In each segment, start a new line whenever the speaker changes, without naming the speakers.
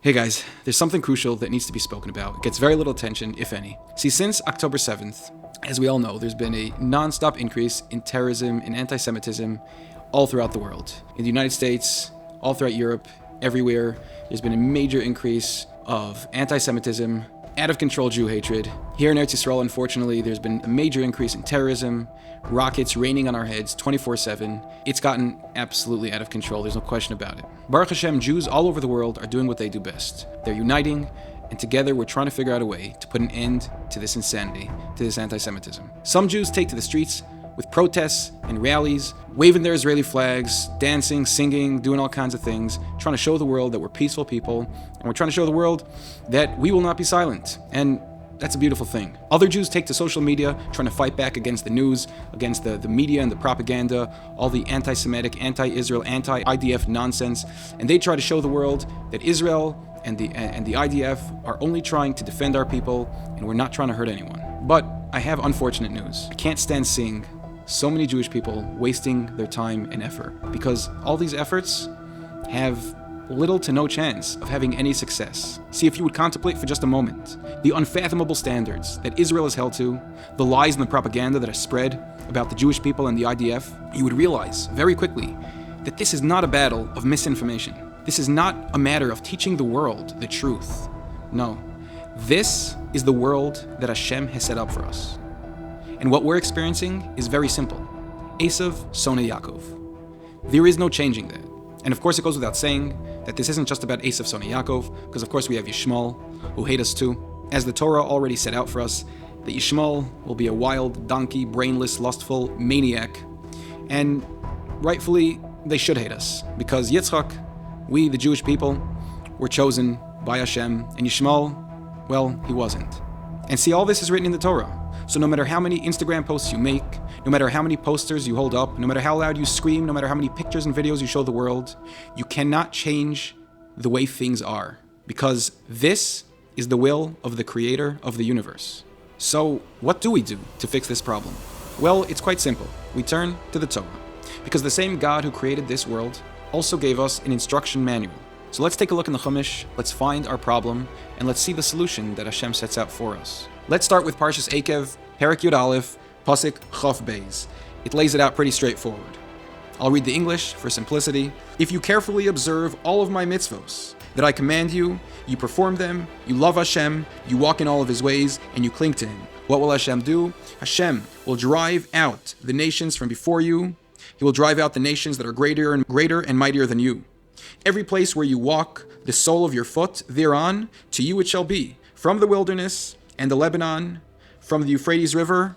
Hey guys, there's something crucial that needs to be spoken about. It gets very little attention, if any. See, since October 7th, as we all know, there's been a non-stop increase in terrorism and anti-Semitism all throughout the world. In the United States, all throughout Europe, everywhere, there's been a major increase of anti-Semitism, out-of-control Jew hatred. Here in Eretz Yisroel, unfortunately, there's been a major increase in terrorism, rockets raining on our heads 24/7. It's gotten absolutely out of control, there's no question about it. Baruch Hashem, Jews all over the world are doing what they do best. They're uniting, and together we're trying to figure out a way to put an end to this insanity, to this anti-Semitism. Some Jews take to the streets with protests and rallies, waving their Israeli flags, dancing, singing, doing all kinds of things, trying to show the world that we're peaceful people, and we're trying to show the world that we will not be silent. And that's a beautiful thing. Other Jews take to social media, trying to fight back against the news, against the media and the propaganda, all the anti-Semitic, anti-Israel, anti-IDF nonsense, and they try to show the world that Israel and the IDF are only trying to defend our people, and we're not trying to hurt anyone. But I have unfortunate news. I can't stand seeing so many Jewish people wasting their time and effort, because all these efforts have little to no chance of having any success. See, if you would contemplate for just a moment the unfathomable standards that Israel is held to, the lies and the propaganda that are spread about the Jewish people and the IDF, you would realize very quickly that this is not a battle of misinformation. This is not a matter of teaching the world the truth. No, this is the world that Hashem has set up for us. And what we're experiencing is very simple. Esav, Sone Yaakov. There is no changing that. And of course it goes without saying that this isn't just about Esav, Sone Yaakov, because of course we have Yishmael, who hate us too. As the Torah already set out for us, that Yishmael will be a wild, donkey, brainless, lustful maniac. And rightfully, they should hate us, because Yitzchak, we, the Jewish people, were chosen by Hashem, and Yishmael, well, he wasn't. And see, all this is written in the Torah. So no matter how many Instagram posts you make, no matter how many posters you hold up, no matter how loud you scream, no matter how many pictures and videos you show the world, you cannot change the way things are, because this is the will of the creator of the universe. So what do we do to fix this problem? Well, it's quite simple. We turn to the Torah, because the same God who created this world also gave us an instruction manual. So let's take a look in the Chumash, let's find our problem, and let's see the solution that Hashem sets out for us. Let's start with Parshas Eikev, Perek Yud Aleph, Pasuk Chof Beis. It lays it out pretty straightforward. I'll read the English for simplicity. If you carefully observe all of my mitzvos that I command you, you perform them, you love Hashem, you walk in all of his ways, and you cling to him. What will Hashem do? Hashem will drive out the nations from before you. He will drive out the nations that are greater and mightier than you. Every place where you walk, the sole of your foot, thereon, to you it shall be, from the wilderness and the Lebanon, from the Euphrates River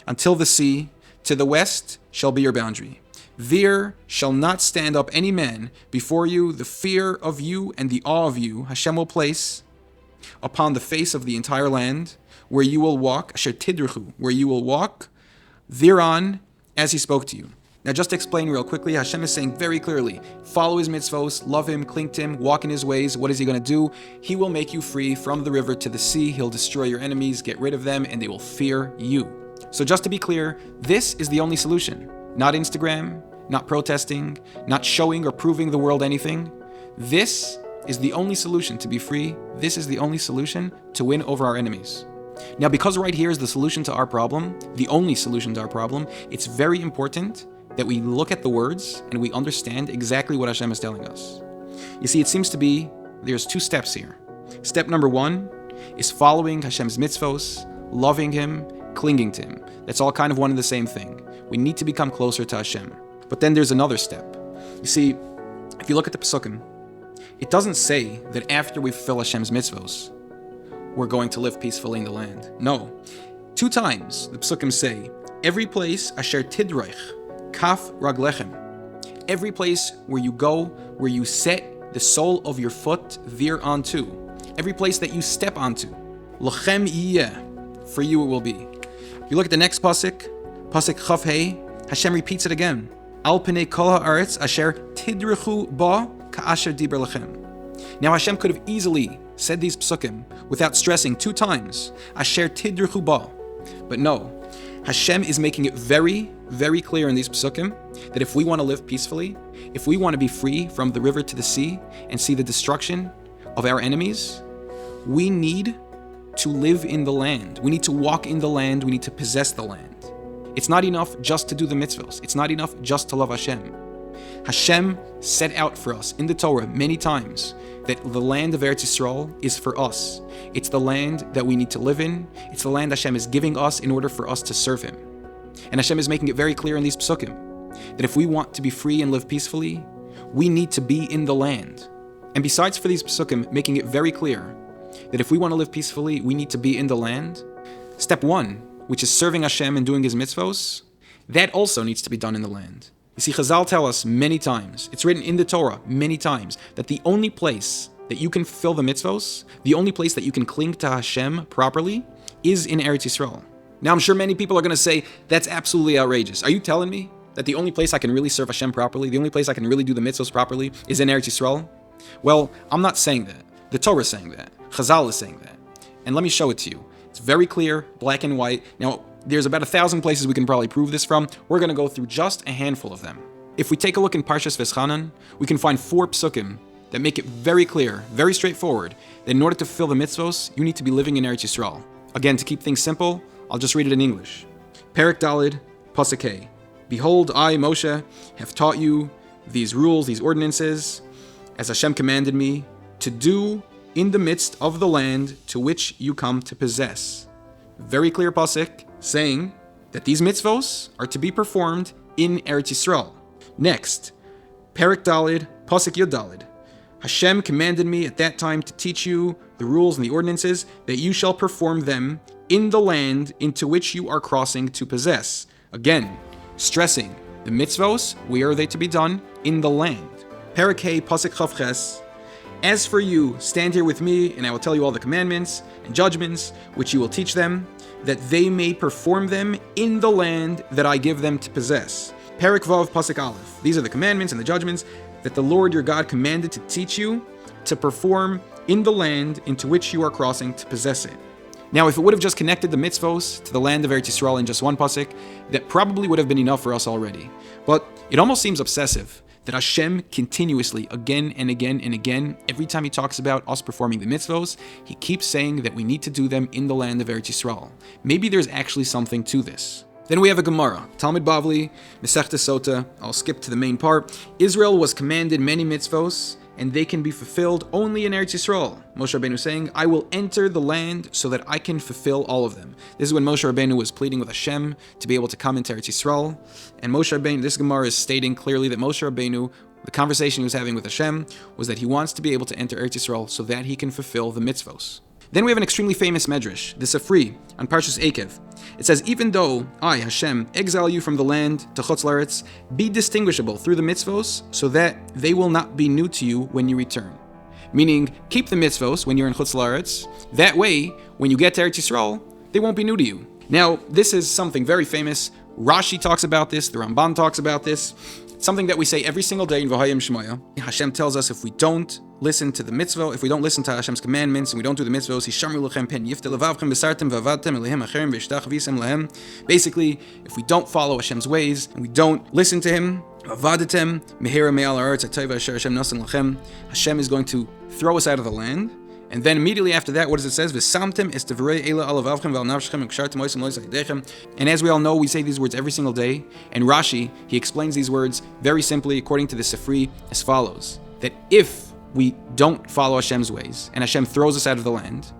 until the sea, to the west shall be your boundary. There shall not stand up any man before you. The fear of you and the awe of you Hashem will place upon the face of the entire land, where you will walk, asher tidruchu, where you will walk thereon as he spoke to you. Now just to explain real quickly, Hashem is saying very clearly, follow his mitzvos, love him, cling to him, walk in his ways. What is he going to do? He will make you free from the river to the sea. He'll destroy your enemies, get rid of them, and they will fear you. So just to be clear, this is the only solution. Not Instagram, not protesting, not showing or proving the world anything. This is the only solution to be free. This is the only solution to win over our enemies. Now, because right here is the solution to our problem, the only solution to our problem, it's very important that we look at the words and we understand exactly what Hashem is telling us. You see, it seems to be there's two steps here. Step number one is following Hashem's mitzvos, loving him, clinging to him. That's all kind of one and the same thing. We need to become closer to Hashem. But then there's another step. You see, if you look at the Pesukim, it doesn't say that after we fulfill Hashem's mitzvos, we're going to live peacefully in the land. No. 2 times the Pesukim say, every place asher tidroich, kaf raglechem. Every place where you go, where you set the sole of your foot thereonto. Every place that you step onto. Lachem yiyeh, for you it will be. If you look at the next pasuk, pasuk Chaf Hey, Hashem repeats it again. Al pnei kol haaretz asher tidruchu ba ka'asher diber lachem. Now Hashem could have easily said these psukim without stressing 2 times, asher tidruchu ba. But no, Hashem is making it very, very clear in these psukim that if we want to live peacefully, if we want to be free from the river to the sea and see the destruction, of our enemies, we need to live in the land. We need to walk in the land. We need to possess the land. It's not enough just to do the mitzvos. It's not enough just to love Hashem. Hashem set out for us in the Torah many times that the land of Eretz Yisroel is for us. It's the land that we need to live in. It's the land Hashem is giving us in order for us to serve Him. And Hashem is making it very clear in these psukim that if we want to be free and live peacefully, we need to be in the land. And besides for these psukim making it very clear that if we want to live peacefully, we need to be in the land, step one, which is serving Hashem and doing His mitzvos, that also needs to be done in the land. You see, Chazal tell us many times, it's written in the Torah many times, that the only place that you can fulfill the mitzvos, the only place that you can cling to Hashem properly, is in Eretz Yisroel. Now, I'm sure many people are going to say, that's absolutely outrageous. Are you telling me that the only place I can really serve Hashem properly, the only place I can really do the mitzvos properly, is in Eretz Yisroel? Well, I'm not saying that. The Torah is saying that. Chazal is saying that. And let me show it to you. It's very clear, black and white. Now, there's about 1,000 places we can probably prove this from. We're going to go through just a handful of them. If we take a look in Parshas Veschanan, we can find 4 psukim that make it very clear, very straightforward, that in order to fulfill the mitzvos, you need to be living in Eretz Yisroel. Again, to keep things simple, I'll just read it in English. Perek Daled, Pasuk Hey. Behold, I, Moshe, have taught you these rules, these ordinances, as Hashem commanded me, to do in the midst of the land to which you come to possess. Very clear pasuk saying that these mitzvos are to be performed in Eretz Yisroel. Next, Perek Daled, Pasuk Yud Daled. Hashem commanded me at that time to teach you the rules and the ordinances that you shall perform them in the land into which you are crossing to possess. Again, stressing the mitzvos, where are they to be done? In the land. Perek Hey, Pasuk Chav Ches. As for you, stand here with me, and I will tell you all the commandments and judgments which you will teach them, that they may perform them in the land that I give them to possess. Perek Vav Pasuk Aleph. These are the commandments and the judgments that the Lord your God commanded to teach you to perform in the land into which you are crossing to possess it. Now, if it would have just connected the mitzvos to the land of Eretz Yisroel in just one pasuk, that probably would have been enough for us already. But it almost seems obsessive that Hashem continuously, again and again and again, every time He talks about us performing the mitzvos, He keeps saying that we need to do them in the land of Eretz Yisroel. Maybe there's actually something to this. Then we have a Gemara, Talmud Bavli, Masechta Sota. I'll skip to the main part. Israel was commanded many mitzvos, and they can be fulfilled only in Eretz Yisroel. Moshe Rabbeinu saying, I will enter the land so that I can fulfill all of them. This is when Moshe Rabbeinu was pleading with Hashem to be able to come into Eretz Yisroel. And Moshe Rabbeinu, this Gemara is stating clearly that Moshe Rabbeinu, the conversation he was having with Hashem, was that he wants to be able to enter Eretz Yisroel so that he can fulfill the mitzvos. Then we have an extremely famous medrash, the Safri, on Parshas Eikev. It says, even though I, Hashem, exile you from the land to Chutz La'aretz, be distinguishable through the mitzvos so that they will not be new to you when you return. Meaning, keep the mitzvos when you're in Chutz La'aretz. That way, when you get to Eretz Yisroel, they won't be new to you. Now, this is something very famous. Rashi talks about this, the Ramban talks about this. It's something that we say every single day in V'hayim Shemaya. Hashem tells us if we don't listen to the mitzvah, if we don't listen to Hashem's commandments and we don't do the mitzvahs, basically, if we don't follow Hashem's ways and we don't listen to Him, Hashem is going to throw us out of the land. And then immediately after that, what does it say? And as we all know, we say these words every single day. And Rashi, he explains these words very simply according to the Sifri as follows. That if we don't follow Hashem's ways and Hashem throws us out of the land,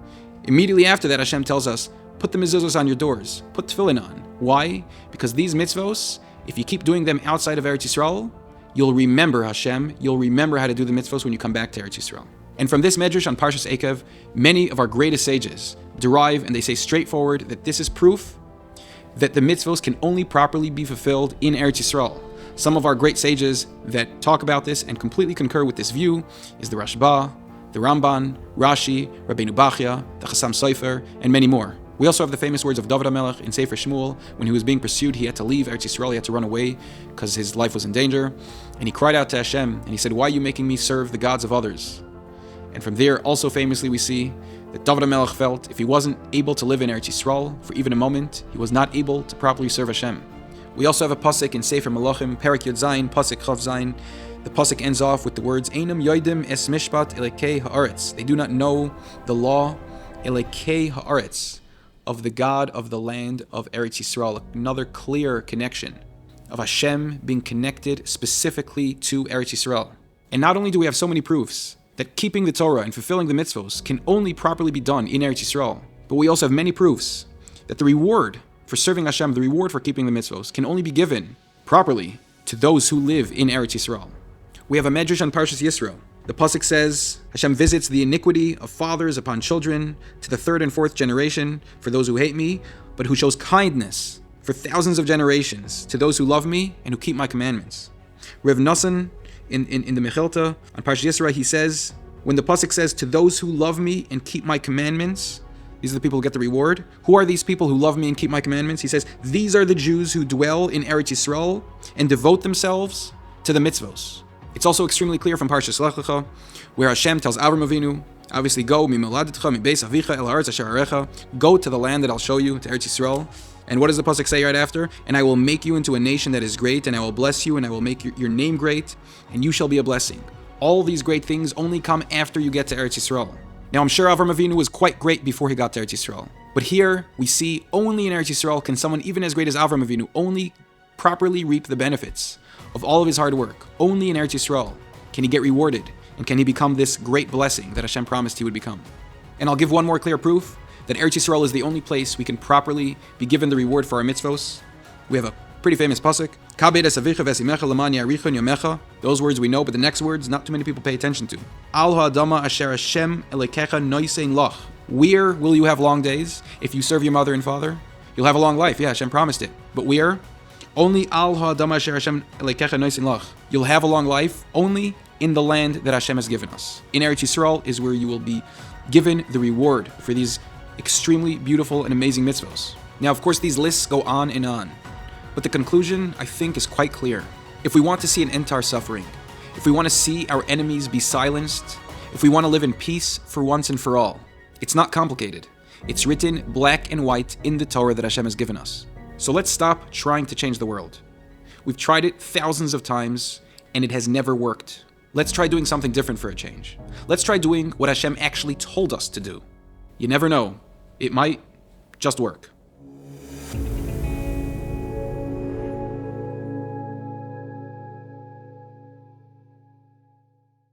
immediately after that Hashem tells us, put the mezuzos on your doors, put tefillin on. Why? Because these mitzvos, if you keep doing them outside of Eretz Yisroel, you'll remember Hashem, you'll remember how to do the mitzvos when you come back to Eretz Yisroel. And from this medrash on Parshas Eikev, many of our greatest sages derive and they say straightforward that this is proof that the mitzvos can only properly be fulfilled in Eretz Yisroel. Some of our great sages that talk about this and completely concur with this view is the Rashba, the Ramban, Rashi, Rabbeinu Bachya, the Chassam Sofer, and many more. We also have the famous words of David HaMelech in Sefer Shmuel. When he was being pursued, he had to leave Eretz Yisrael, he had to run away because his life was in danger. And he cried out to Hashem, and he said, why are you making me serve the gods of others? And from there, also famously, we see that David HaMelech felt if he wasn't able to live in Eretz Yisrael for even a moment, he was not able to properly serve Hashem. We also have a pasuk in Sefer Malachim, Perek Yud Zayin, Pasuk Chav Zayin, The pasuk ends off with the words, Einam yoidim es mishpat elekei haaretz. They do not know the law, elekei haaretz, of the God of the land of Eretz Yisroel. Another clear connection of Hashem being connected specifically to Eretz Yisroel. And not only do we have so many proofs that keeping the Torah and fulfilling the Mitzvos can only properly be done in Eretz Yisroel, but we also have many proofs that the reward for serving Hashem, the reward for keeping the Mitzvos, can only be given properly to those who live in Eretz Yisroel. We have a medrash on Parshas Yisro. The pasuk says, Hashem visits the iniquity of fathers upon children to the third and fourth generation for those who hate me, but who shows kindness for thousands of generations to those who love me and who keep my commandments. Rev Nassan in the Mechilta on Parshas Yisro, he says, when the pasuk says, to those who love me and keep my commandments, these are the people who get the reward. Who are these people who love me and keep my commandments? He says, these are the Jews who dwell in Eretz Yisrael and devote themselves to the mitzvos. It's also extremely clear from Parshas Lech Lecha, where Hashem tells Avram Avinu, obviously, go mi moladetcha mi beis avicha el haaretz asher arecha, go to the land that I'll show you, to Eretz Yisrael. And what does the pasuk say right after? And I will make you into a nation that is great, and I will bless you, and I will make your name great, and you shall be a blessing. All these great things only come after you get to Eretz Yisrael. Now, I'm sure Avram Avinu was quite great before he got to Eretz Yisrael. But here, we see only in Eretz Yisrael can someone even as great as Avram Avinu only properly reap the benefits of all of his hard work. Only in Eretz Yisrael can he get rewarded, and can he become this great blessing that Hashem promised he would become. And I'll give one more clear proof that Eretz Yisrael is the only place we can properly be given the reward for our mitzvos. We have a pretty famous pasuk, Kabed es avicha v'esimecha l'man yarichon yamecha. Those words we know, but the next words, not too many people pay attention to. Al ha'adama asher Hashem elekecha noisein lach. Where will you have long days if you serve your mother and father? You'll have a long life. Yeah, Hashem promised it. But where? Only al ha'adama asher Hashem elekecha noisein lach. You'll have a long life only in the land that Hashem has given us. In Eretz Yisrael is where you will be given the reward for these extremely beautiful and amazing mitzvos. Now, of course, these lists go on and on, but the conclusion, I think, is quite clear. If we want to see an end to our suffering, if we want to see our enemies be silenced, if we want to live in peace for once and for all, it's not complicated. It's written black and white in the Torah that Hashem has given us. So let's stop trying to change the world. We've tried it thousands of times, and it has never worked. Let's try doing something different for a change. Let's try doing what Hashem actually told us to do. You never know. It might just work.